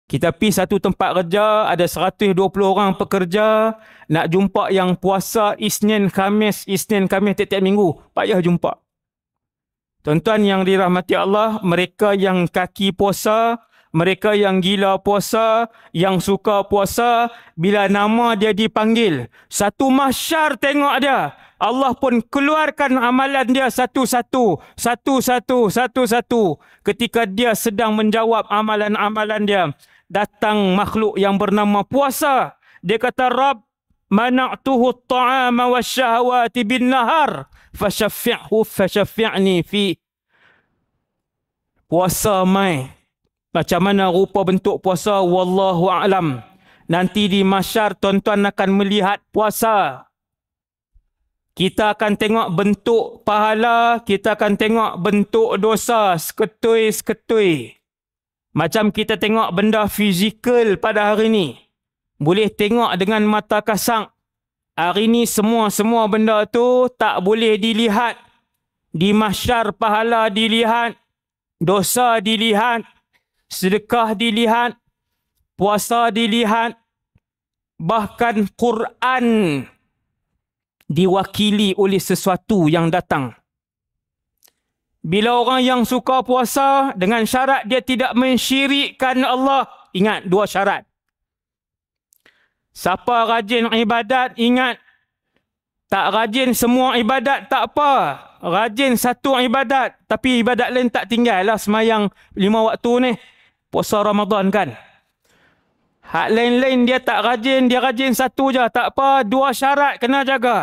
Kita pergi satu tempat kerja, ada 120 orang pekerja, nak jumpa yang puasa Isnin Khamis tiap-tiap minggu, payah jumpa. Tuan-tuan yang dirahmati Allah, mereka yang kaki puasa, mereka yang gila puasa, yang suka puasa, bila nama dia dipanggil, satu mahsyar tengok dia, Allah pun keluarkan amalan dia satu-satu. Ketika dia sedang menjawab amalan-amalan dia, datang makhluk yang bernama puasa. Dia kata, Rabb, mana'tuhu at-ta'ama wasyahawati bin nahar, fasyafi'ni fi. Puasa mai. Macam mana rupa bentuk puasa, wallahu a'lam. Nanti di mahsyar tuan-tuan akan melihat puasa. Kita akan tengok bentuk pahala, kita akan tengok bentuk dosa, seketui-seketui. Macam kita tengok benda fizikal pada hari ini. Boleh tengok dengan mata kasar. Hari ini semua benda tu tak boleh dilihat. Di mahsyar pahala dilihat, dosa dilihat, sedekah dilihat, puasa dilihat, bahkan Quran diwakili oleh sesuatu yang datang. Bila orang yang suka puasa dengan syarat dia tidak mensyirikkan Allah, ingat dua syarat. Siapa rajin ibadat, ingat, tak rajin semua ibadat tak apa. Rajin satu ibadat, tapi ibadat lain tak tinggal lah. Semayang 5 waktu ni, puasa Ramadan kan. Hak lain-lain dia tak rajin, dia rajin satu je, tak apa, dua syarat kena jaga.